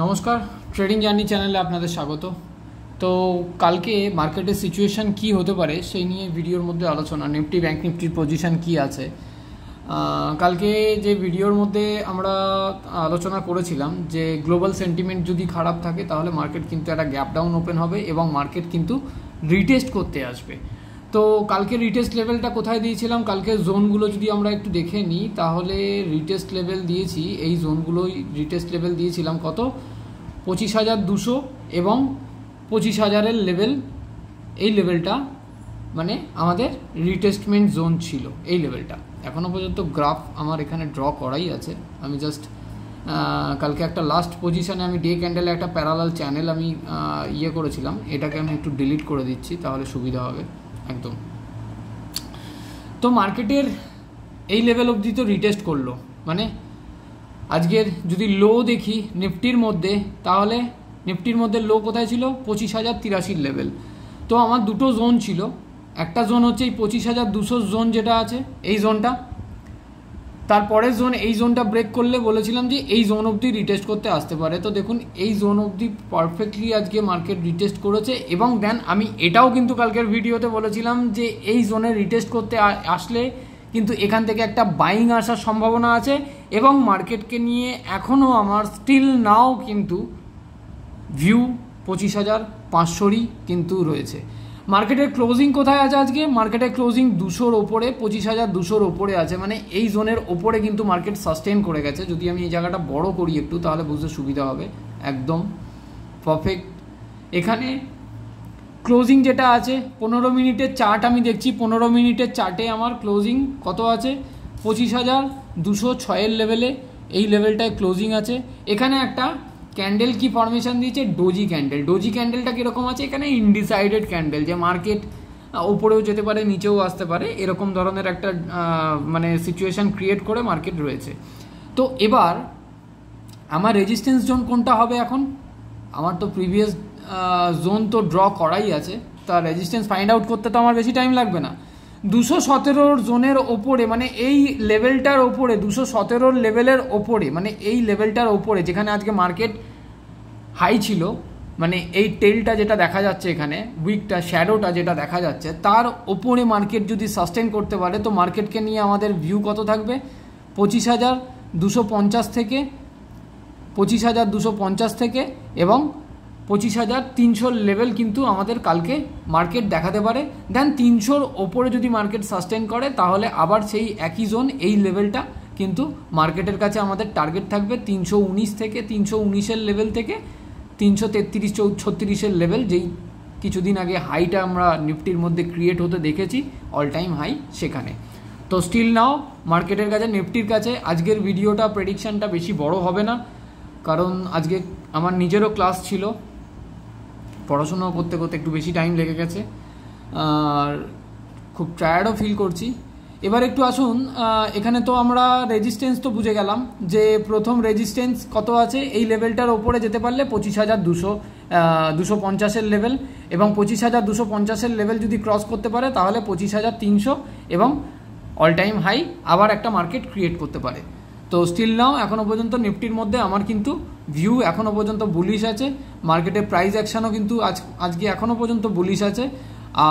নমস্কার, trading journey চ্যানেলে আপনাদের স্বাগত। তো কালকে মার্কেটের সিচুয়েশান কি হতে পারে সেই নিয়ে ভিডিওর মধ্যে আলোচনা। নিফটি ব্যাংক নিফটির পজিশান কি আছে। কালকে যে ভিডিওর মধ্যে আমরা আলোচনা করেছিলাম যে গ্লোবাল সেন্টিমেন্ট যদি খারাপ থাকে তাহলে মার্কেট কিন্তু একটা গ্যাপ ডাউন ওপেন হবে এবং মার্কেট কিন্তু রিটেস্ট করতে আসবে। তো কালকে রিটেস্ট লেভেলটা কোথায় দিয়েছিলাম, কালকে জোনগুলো যদি আমরা একটু দেখে নিই তাহলে রিটেস্ট লেভেল দিয়েছি, এই জোনগুলোই রিটেস্ট লেভেল দিয়েছিলাম কত, 25,200 এবং 25,000-এর লেভেল। এই লেভেলটা মানে আমাদের রিটেস্টমেন্ট জোন ছিল এই লেভেলটা। এখনও পর্যন্ত গ্রাফ আমার এখানে ড্র করাই আছে। আমি জাস্ট কালকে একটা লাস্ট পজিশানে আমি ডে ক্যান্ডেলে একটা প্যারালাল চ্যানেল আমি করেছিলাম, এটাকে আমি একটু ডিলিট করে দিচ্ছি তাহলে সুবিধা হবে একদম। তো মার্কেটের এই লেভেল অবধি তো রিটেস্ট করলো, মানে আজকের যদি লো দেখি নিফটির মধ্যে তাহলে নিফটির মধ্যে লো কোথায় ছিল, 25,083 লেভেল। তো আমার দুটো জোন ছিল, একটা জোন হচ্ছে এই 25,200 জোন যেটা আছে এই জোনটা, তারপরের জোন এই জোনটা ব্রেক করলে বলেছিলাম যে এই জোন অবধি রিটেস্ট করতে আসতে পারে। তো দেখুন এই জোন অবধি পারফেক্টলি আজকে মার্কেট রিটেস্ট করেছে এবং দেন আমি এটাও কিন্তু কালকের ভিডিওতে বলেছিলাম যে এই জোনে রিটেস্ট করতে আসলে কিন্তু এখান থেকে একটা বাইং আসার সম্ভাবনা আছে এবং মার্কেটকে নিয়ে এখনও আমার স্টিল নাও কিন্তু ভিউ 25,500-ই কিন্তু রয়েছে। মার্কেটের ক্লোজিং কোথায় আছে আজকে, মার্কেটের ক্লোজিং 200-র ওপরে, 25,200-র ওপরে আছে, মানে এই জোনের ওপরে কিন্তু মার্কেট সাস্টেন করে গেছে। যদি আমি এই জায়গাটা বড় করি একটু তাহলে বুঝতে সুবিধা হবে, একদম পারফেক্ট। এখানে ক্লোজিং যেটা আছে 15 মিনিটের চার্ট আমি দেখছি, 15 মিনিটের চার্টে আমার ক্লোজিং কত আছে, 25,206-এর লেভেলে, এই লেভেলটায় ক্লোজিং আছে। এখানে একটা ক্যান্ডেল কি ফরমেশন দিয়েছে, ডোজি ক্যান্ডেল। ডোজি ক্যান্ডেলটা কীরকম আছে, এখানে ইনডিসাইডেড ক্যান্ডেল, যে মার্কেট ওপরেও যেতে পারে নিচেও আসতে পারে, এরকম ধরনের একটা মানে সিচুয়েশান ক্রিয়েট করে মার্কেট রয়েছে। তো এবার আমার রেজিস্ট্যান্স জোন কোনটা হবে, এখন আমার তো প্রিভিয়াস জোন তো ড্র করাই আছে, তা রেজিস্ট্যান্স ফাইন্ড আউট করতে তো আমার বেশি টাইম লাগবে না। 217-র জোনের ওপরে, মানে এই লেভেলটার ওপরে, 217-র লেভেলের ওপরে, মানে এই লেভেলটার ওপরে যেখানে আজকে মার্কেট হাই ছিল, মানে এই টেলটা যেটা দেখা যাচ্ছে এখানে, উইকটা শ্যাডোটা যেটা দেখা যাচ্ছে, তার ওপরে মার্কেট যদি সাস্টেন করতে পারে তো মার্কেটকে নিয়ে আমাদের ভিউ কত থাকবে, 25,250 থেকে 25,250 থেকে এবং 25,300 লেভেল কিন্তু আমাদের কালকে মার্কেট দেখাতে পারে। দেন 300-র ওপরে যদি মার্কেট সাস্টেন করে তাহলে আবার সেই একই জোন, এই লেভেলটা কিন্তু মার্কেটের কাছে আমাদের টার্গেট থাকবে 319 থেকে 319-এর লেভেল থেকে 333-36-এর লেভেল, যেই কিছুদিন আগে হাইটা আমরা নিফটির মধ্যে ক্রিয়েট হতে দেখেছি, অল টাইম হাই সেখানে। তো স্টিল নাও মার্কেটের কাছে, নিফটির কাছে আজকের ভিডিওটা প্রেডিকশানটা বেশি বড় হবে না, কারণ আজকে আমার নিজেরও ক্লাস ছিল, পড়াশোনা করতে করতে একটু বেশি টাইম লেগে গেছে আর খুব টায়ার্ডও ফিল করছি। এবার একটু আসুন, এখানে তো আমরা রেজিস্ট্যান্স তো বুঝে গেলাম যে প্রথম রেজিস্ট্যান্স কত আছে, এই লেভেলটার ওপরে যেতে পারলে 25,250-এর লেভেল, এবং 25,250-এর লেভেল যদি ক্রস করতে পারে তাহলে 25,300 এবং অল টাইম হাই আবার একটা মার্কেট ক্রিয়েট করতে পারে। তো স্টিল নাও এখনও পর্যন্ত নিফটির মধ্যে আমার কিন্তু ভিউ এখনও পর্যন্ত বুলিশ আছে, মার্কেটের প্রাইস অ্যাকশানও কিন্তু আজকে এখনও পর্যন্ত বুলিশ আছে।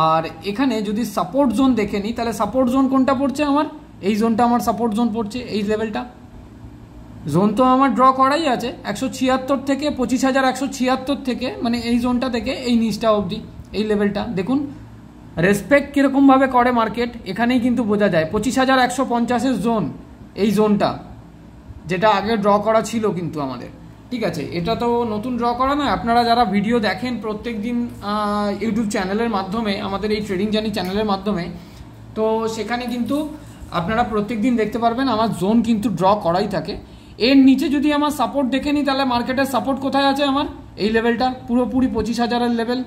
আর এখানে যদি সাপোর্ট জোন দেখে নিই তাহলে সাপোর্ট জোন কোনটা পড়ছে, আমার এই জোনটা আমার সাপোর্ট জোন পড়ছে, এই লেভেলটা জোন তো আমার ড্র করাই আছে 176 থেকে 25,176 থেকে, মানে এই জোনটা থেকে এই নিচটা অবধি এই লেভেলটা দেখুন রেসপেক্ট কীরকমভাবে করে মার্কেট, এখানেই কিন্তু বোঝা যায়। 25,150-এর জোন, এই জোনটা যেটা আগে ড্র করা ছিল কিন্তু আমাদের, ঠিক আছে, এটা তো নতুন ড্র করা নয়। আপনারা যারা ভিডিও দেখেন প্রত্যেক দিন ইউটিউব চ্যানেলের মাধ্যমে, আমাদের এই ট্রেডিং জার্নি চ্যানেলের মাধ্যমে, তো সেখানে কিন্তু আপনারা প্রত্যেক দিন দেখতে পারবেন আমার জোন কিন্তু ড্র করাই থাকে। এর নিচে যদি আমার সাপোর্ট দেখে নিই তাহলে মার্কেটের সাপোর্ট কোথায় আছে, আমার এই লেভেলটা পুরোপুরি 25,000-এর লেভেল,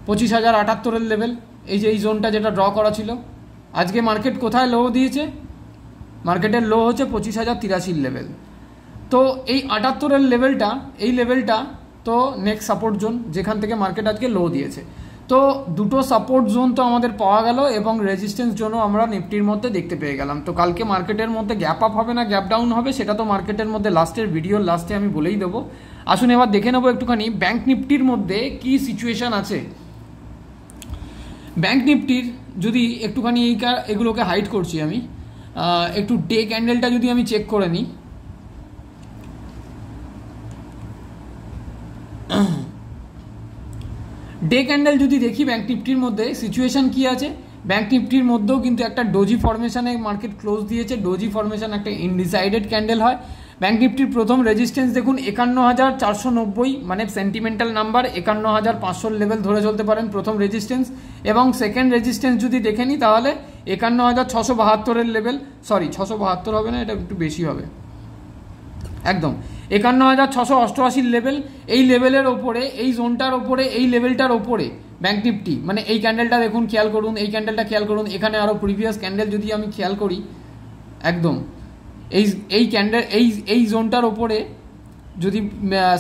25,078-এর লেভেল, এই যে এই জোনটা যেটা ড্র করা ছিল। আজকে মার্কেট কোথায় লো দিয়েছে, মার্কেটের লো হচ্ছে 25,083 লেভেল। তো এই 78-এর লেভেলটা, এই লেভেলটা তো নেক্সট সাপোর্ট জোন যেখান থেকে মার্কেট আজকে লো দিয়েছে। তো দুটো সাপোর্ট জোন তো আমাদের পাওয়া গেল এবং রেজিস্ট্যান্স জোনও আমরা নিফটির মধ্যে দেখতে পেয়ে গেলাম। তো কালকে মার্কেটের মধ্যে গ্যাপ আপ হবে না গ্যাপ ডাউন হবে সেটা তো মার্কেটের মধ্যে ভিডিওর লাস্টে আমি বলেই দেবো। আসুন এবার দেখে নেবো একটুখানি ব্যাংক নিফটির মধ্যে কি সিচুয়েশন আছে। ব্যাংক নিফটির যদি একটুখানি এগুলোকে হাইড করছি আমি, একটু ডে ক্যান্ডেলটা যদি আমি চেক করে নিই, ডে ক্যান্ডেল যদি দেখি ব্যাংক নিফটির মধ্যে সিচুয়েশন কি আছে। ব্যাংক নিফটির মধ্যেও কিন্তু একটা ডোজি ফরমেশনে মার্কেট ক্লোজ দিয়েছে। ডোজি ফরমেশন একটা ইনডিসাইডেড ক্যান্ডেল হয়। ব্যাংক নিফটির প্রথম রেজিস্ট্যান্স দেখুন 51,490, মানে সেন্টিমেন্টাল নাম্বার 51,500 লেভেল ধরে চলতে পারেন প্রথম রেজিস্ট্যান্স। এবং সেকেন্ড রেজিস্ট্যান্স যদি দেখে নিই তাহলে 51,672 লেভেল, সরি 672 হবে না, এটা একটু বেশি হবে, একদম 51,688 লেভেল। এই লেভেলের ওপরে, এই জোনটার ওপরে, এই লেভেলটার ওপরে ব্যাংক নিফটি, মানে এই ক্যান্ডেলটা দেখুন, খেয়াল করুন, এই ক্যান্ডেলটা খেয়াল করুন, এখানে আরও প্রিভিয়াস ক্যান্ডেল যদি আমি খেয়াল করি, একদম এই ক্যান্ডেল এই জোনটার ওপরে যদি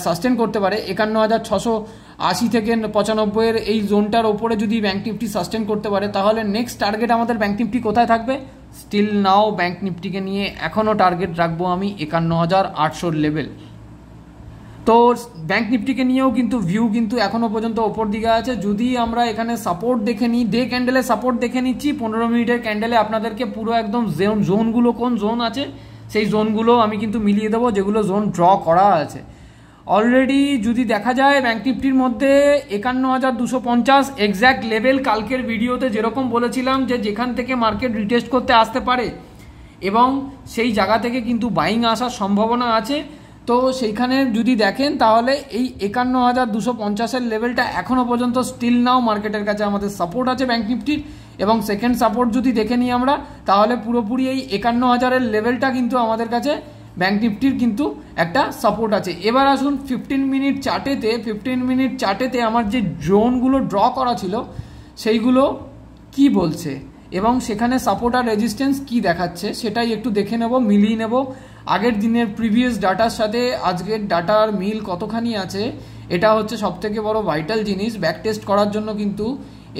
সাস্টেন করতে পারে 51,680 থেকে 95 এই জোনটার ওপরে যদি ব্যাংক নিফটি সাস্টেন করতে পারে, তাহলে নেক্সট টার্গেট আমাদের ব্যাংক নিফটি কোথায় থাকবে? স্টিল নাও ব্যাংক নিফটিকে নিয়ে এখনও টার্গেট রাখবো আমি 51,800 লেভেল। তো ব্যাংক নিফটিকে নিয়েও কিন্তু ভিউ কিন্তু এখনও পর্যন্ত ওপর দিকে আছে। যদি আমরা এখানে সাপোর্ট দেখে নিই, ডে ক্যান্ডেলে সাপোর্ট দেখে নিচ্ছি, 15 মিনিটের ক্যান্ডেলে আপনাদেরকে পুরো একদম জোনগুলো কোন জোন আছে সেই জোনগুলো আমি কিন্তু মিলিয়ে দেবো, যেগুলো জোন ড্র করা আছে অলরেডি। যদি দেখা যায় ব্যাংক নিফটির মধ্যে 51,250 এক্স্যাক্ট লেভেল, কালকের ভিডিওতে যেরকম বলেছিলাম যে যেখান থেকে মার্কেট রিটেস্ট করতে আসতে পারে এবং সেই জায়গা থেকে কিন্তু বাইং আসার সম্ভাবনা আছে। তো সেইখানে যদি দেখেন তাহলে এই 51,250-এর লেভেলটা এখনও পর্যন্ত স্টিল নাও মার্কেটের কাছে আমাদের সাপোর্ট আছে ব্যাংক নিফটির। এবং সেকেন্ড সাপোর্ট যদি দেখে নিই আমরা, তাহলে পুরোপুরি এই 51,000-এর লেভেলটা কিন্তু আমাদের কাছে ব্যাংক নিফটির কিন্তু একটা সাপোর্ট আছে। এবার আসুন 15 মিনিট চার্টেতে আমার যে জোনগুলো ড্র করা ছিল সেইগুলো কি বলছে এবং সেখানে সাপোর্ট আর রেজিস্ট্যান্স কি দেখাচ্ছে সেটাই একটু দেখে নেব, মিলিয়ে নেব। আগের দিনের প্রিভিয়াস ডাটার সাথে আজকের ডাটার মিল কতখানি আছে, এটা হচ্ছে সবথেকে বড় ভাইটাল জিনিস। ব্যাক টেস্ট করার জন্য কিন্তু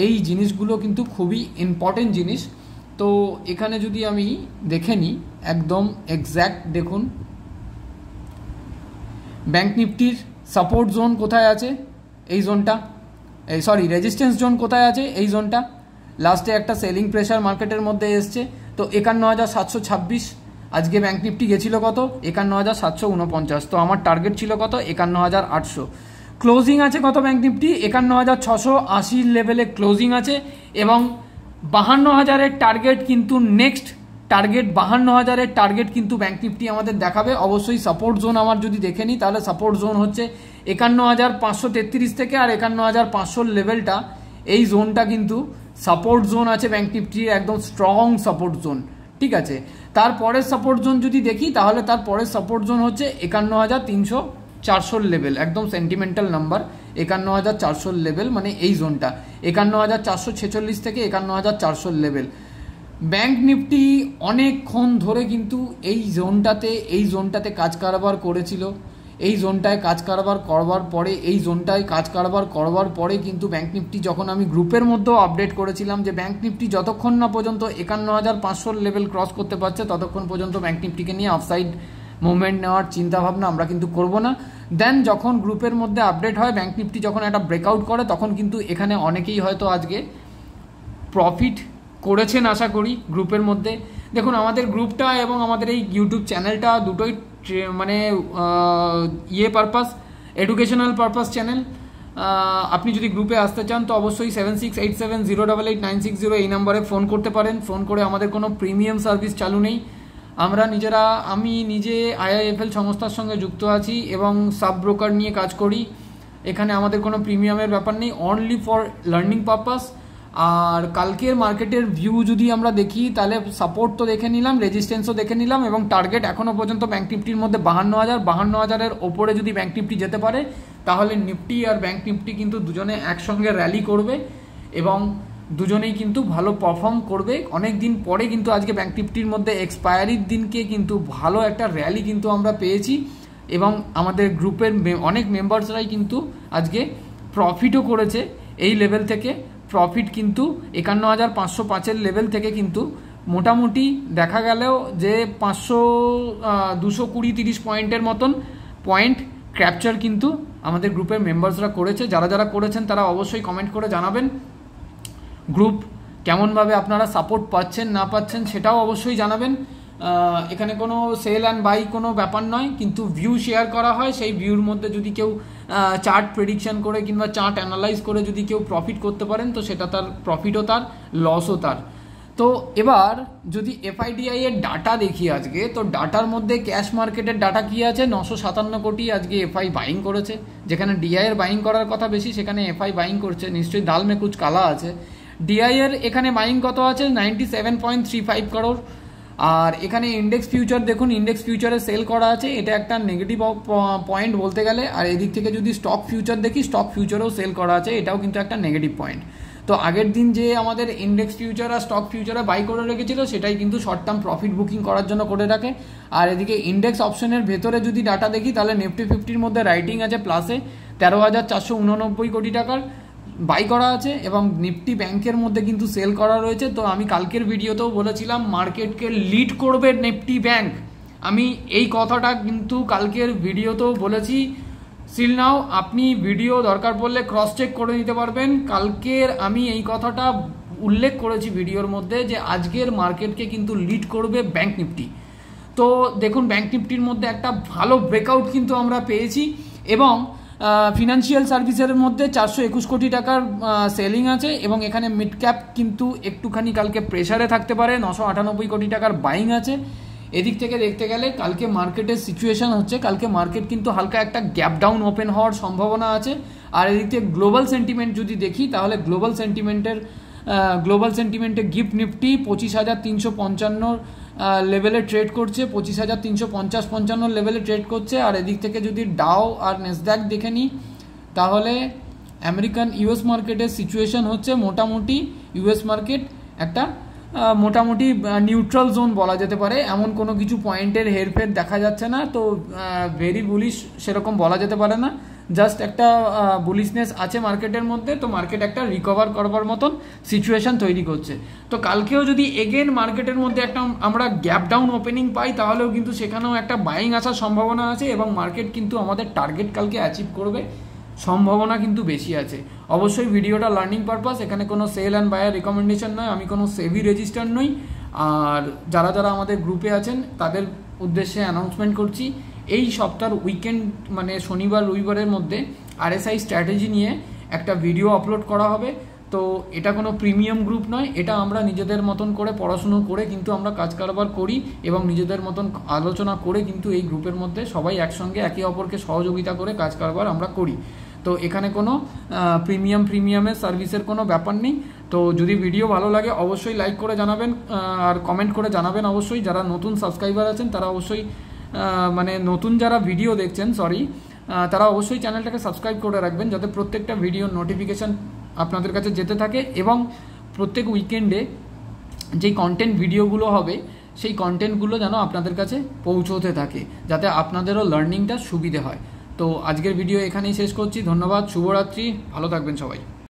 এই জিনিসগুলো কিন্তু খুবই ইম্পর্টেন্ট জিনিস। তো এখানে যদি আমি দেখে নিই একদম এক্স্যাক্ট, দেখুন ব্যাংক নিফটির সাপোর্ট জোন কোথায় আছে, এই জোনটা, রেজিস্ট্যান্স জোন কোথায় আছে, এই জোনটা। লাস্টে একটা সেলিং প্রেশার মার্কেটের মধ্যে এসছে। তো 51,726 আজকে ব্যাংক নিফটি গেছিল কত? 51,749। তো আমার টার্গেট ছিল কত? 51,800। ক্লোজিং আছে কত ব্যাংক নিফটি? 51,680 লেভেলে ক্লোজিং আছে এবং 52,000-এর টার্গেট কিন্তু নেক্সট টার্গেট, 52,000-এর টার্গেট কিন্তু ব্যাংক নিফটি আমাদের দেখাবে। অবশ্যই সাপোর্ট জোন আমার যদি দেখে নিই তাহলে সাপোর্ট জোন হচ্ছে 51,533 থেকে, আর 51,500 লেভেলটা, এই জোনটা কিন্তু সাপোর্ট জোন আছে ব্যাংক নিফটির, একদম স্ট্রং সাপোর্ট জোন, ঠিক আছে। তারপরের সাপোর্ট জোন যদি দেখি তাহলে তারপরের সাপোর্ট জোন হচ্ছে 51,300 লেভেল, একদম সেন্টিমেন্টাল নাম্বার 51,400 লেভেল, মানে এই জোনটা 51,446 থেকে 51,400 লেভেল। ব্যাংক নিফটি অনেকক্ষণ ধরে কিন্তু এই জোনটাতে কাজ কারবার করেছিল। এই জোনটায় কাজ কারবার করবার পরে কিন্তু ব্যাংক নিফটি, যখন আমি গ্রুপের মধ্যেও আপডেট করেছিলাম যে ব্যাংক নিফটি যতক্ষণ না পর্যন্ত 51,500 লেভেল ক্রস করতে পারছে ততক্ষণ পর্যন্ত ব্যাংক নিফটিকে নিয়ে আফসাইড মুভমেন্ট নেওয়ার চিন্তাভাবনা আমরা কিন্তু করব না। দেন যখন গ্রুপের মধ্যে আপডেট হয়, ব্যাংক নিফটি যখন একটা ব্রেকআউট করে, তখন কিন্তু এখানে অনেকেই হয়তো আজকে প্রফিট করেছেন আশা করি গ্রুপের মধ্যে। দেখুন আমাদের গ্রুপটা এবং আমাদের এই ইউটিউব চ্যানেলটা দুটোই মানে পারপাস, এডুকেশনাল পারপাস চ্যানেল। আপনি যদি গ্রুপে আসতে চান তো অবশ্যই 7687088960 এই নম্বরে ফোন করতে পারেন। ফোন করে, আমাদের কোনো প্রিমিয়াম সার্ভিস চালু নেই। আমি নিজে IIFL সংস্থার সঙ্গে যুক্ত আছি এবং সাব ব্রোকার নিয়ে কাজ করি। এখানে আমাদের কোনো প্রিমিয়ামের ব্যাপার নেই, অনলি ফর লার্নিং পারপাস। আর কালকের মার্কেটের ভিউ যদি আমরা দেখি তাহলে সাপোর্ট তো দেখে নিলাম, রেজিস্ট্যান্সও দেখে নিলাম এবং টার্গেট এখনও পর্যন্ত ব্যাংক নিফটির মধ্যে 52,000-52,000-এর ওপরে যদি ব্যাংক নিফটি যেতে পারে তাহলে নিফটি আর ব্যাংক নিফটি কিন্তু দুজনে একসঙ্গে র্যালি করবে এবং দুজনেই কিন্তু ভালো পারফর্ম করবে। অনেক দিন পরে কিন্তু আজকে ব্যাংক নিফটির মধ্যে এক্সপায়ারির দিনকে কিন্তু ভালো একটা র্যালি কিন্তু আমরা পেয়েছি এবং আমাদের গ্রুপের অনেক মেম্বার্সরাই কিন্তু আজকে প্রফিটও করেছে এই লেভেল থেকে প্রফিট কিন্তু 51,505-এর লেভেল থেকে কিন্তু মোটামুটি দেখা গেলেও যে 220-30 পয়েন্টের মতন পয়েন্ট ক্যাপচার কিন্তু আমাদের গ্রুপের মেম্বার্সরা করেছে। যারা যারা করেছেন তারা অবশ্যই কমেন্ট করে জানাবেন গ্রুপ কেমনভাবে আপনারা সাপোর্ট পাচ্ছেন না পাচ্ছেন সেটাও অবশ্যই জানাবেন। এখানে কোনো সেল অ্যান্ড বাই কোনো ব্যাপার নয়, কিন্তু ভিউ শেয়ার করা হয়। সেই ভিউর মধ্যে যদি কেউ চার্ট প্রেডিকশন করে কিংবা চার্ট অ্যানালাইজ করে যদি কেউ প্রফিট করতে পারেন তো সেটা তার প্রফিটও তার, লসও তার। তো এবার যদি এফআইডিআই এর ডাটা দেখি আজকে, তো ডাটার মধ্যে ক্যাশ মার্কেটের ডাটা কি আছে, 957 কোটি আজকে এফআই বাইং করেছে। যেখানে ডিআই এর বাইং করার কথা বেশি, সেখানে এফআই বাইং করছে, নিশ্চয়ই দাল মে কুচ কালা আছে। ডিআই এর এখানে বাইং কত আছে, 97.35 করোড়। আর এখানে ইন্ডেক্স ফিউচার দেখুন, ইন্ডেক্স ফিউচারে সেল করা আছে, এটা একটা নেগেটিভ পয়েন্ট বলতে গেলে। আর এদিক থেকে যদি স্টক ফিউচার দেখি, স্টক ফিউচারেও সেল করা আছে, এটাও কিন্তু একটা নেগেটিভ পয়েন্ট। তো আগের দিন যে আমাদের ইন্ডেক্স ফিউচার আর স্টক ফিউচারে বাই করে রেখেছিল সেটাই কিন্তু শর্ট টার্ম প্রফিট বুকিং করার জন্য করে রাখে। আর এদিকে ইন্ডেক্স অপশনের ভেতরে যদি ডাটা দেখি তাহলে নিফটি 50-র মধ্যে রাইটিং আছে প্লাসে 13,489 কোটি টাকার বাই করা আছে, এবং নিফটি ব্যাংকের মধ্যে কিন্তু সেল করা রয়েছে। তো আমি কালকের ভিডিওতেও বলেছিলাম মার্কেটকে লিড করবে নিফটি ব্যাংক, আমি এই কথাটা কিন্তু কালকের ভিডিওতেও বলেছি। স্টিল নাও আপনি ভিডিও দরকার পড়লে ক্রস চেক করে নিতে পারবেন। কালকের আমি এই কথাটা উল্লেখ করেছি ভিডিওর মধ্যে যে আজকের মার্কেটকে কিন্তু লিড করবে ব্যাংক নিফটি। তো দেখুন ব্যাংক নিফটির মধ্যে একটা ভালো ব্রেকআউট কিন্তু আমরা পেয়েছি, এবং ফিনান্সিয়াল সার্ভিসের মধ্যে 421 কোটি টাকার সেলিং আছে, এবং এখানে মিড ক্যাপ কিন্তু একটুখানি কালকে প্রেসারে থাকতে পারে, 998 কোটি টাকার বাইং আছে। এদিক থেকে দেখতে গেলে কালকে মার্কেটের সিচুয়েশন হচ্ছে, কালকে মার্কেট কিন্তু হালকা একটা গ্যাপ ডাউন ওপেন হওয়ার সম্ভাবনা আছে। আর এদিক থেকে গ্লোবাল সেন্টিমেন্ট যদি দেখি তাহলে গ্লোবাল সেন্টিমেন্টে গিফট নিফটি 25,355 লেভেলে ট্রেড করছে, 25,350-55 লেভেলে ট্রেড করছে। আর এদিক থেকে যদি ডাও আর নেসড্যাক দেখে নিই তাহলে আমেরিকান ইউএস মার্কেটের সিচুয়েশন হচ্ছে মোটামুটি ইউএস মার্কেট একটা মোটামুটি নিউট্রাল জোন বলা যেতে পারে, এমন কোনো কিছু পয়েন্টের হেরফের দেখা যাচ্ছে না। তো ভেরি বুলিশ সেরকম বলা যেতে পারে না, জাস্ট একটা বুলিশনেস আছে মার্কেটের মধ্যে। তো মার্কেট একটা রিকভার করবার মতন সিচুয়েশন তৈরি করছে। তো কালকেও যদি এগেন মার্কেটের মধ্যে একটা আমরা গ্যাপ ডাউন ওপেনিং পাই তাহলেও কিন্তু সেখানেও একটা বাইং আসার সম্ভাবনা আছে, এবং মার্কেট কিন্তু আমাদের টার্গেট কালকে অ্যাচিভ করবে সম্ভাবনা কিন্তু বেশি আছে। অবশ্যই ভিডিওটা লার্নিং পারপাস, এখানে কোনো সেল অ্যান্ড বায়ার রেকমেন্ডেশন নয়, আমি কোনো সেবি রেজিস্টার নই। আর যারা যারা আমাদের গ্রুপে আছেন তাদের উদ্দেশ্যে অ্যানাউন্সমেন্ট করছি, এই সপ্তাহের উইকেন্ড মানে শনিবার রবিবারের মধ্যে আরএসআই স্ট্র্যাটেজি নিয়ে একটা ভিডিও আপলোড করা হবে। তো এটা কোনো প্রিমিয়াম গ্রুপ নয়, এটা আমরা নিজেদের মতন করে পড়াশুনো করে কিন্তু আমরা কাজ কারবার করি, এবং নিজেদের মতন আলোচনা করে কিন্তু এই গ্রুপের মধ্যে সবাই একসঙ্গে একে অপরকে সহযোগিতা করে কাজ কারবার আমরা করি। তো এখানে কোনো প্রিমিয়ামের সার্ভিসের কোনো ব্যাপার নেই। তো যদি ভিডিও ভালো লাগে অবশ্যই লাইক করে জানাবেন আর কমেন্ট করে জানাবেন। অবশ্যই যারা নতুন সাবস্ক্রাইবার আছেন তারা অবশ্যই মানে নতুন যারা ভিডিও দেখছেন তারা অবশ্যই চ্যানেলটাকে সাবস্ক্রাইব করে রাখবেন, যাতে প্রত্যেকটা ভিডিওর নোটিফিকেশান আপনাদের কাছে যেতে থাকে, এবং প্রত্যেক উইকেন্ডে যেই কন্টেন্ট ভিডিওগুলো হবে সেই কন্টেন্টগুলো যেন আপনাদের কাছে পৌঁছতে থাকে, যাতে আপনাদেরও লার্নিংটা সুবিধে হয়। তো আজকের ভিডিও এখানেই শেষ করছি, ধন্যবাদ, শুভরাত্রি, ভালো থাকবেন সবাই।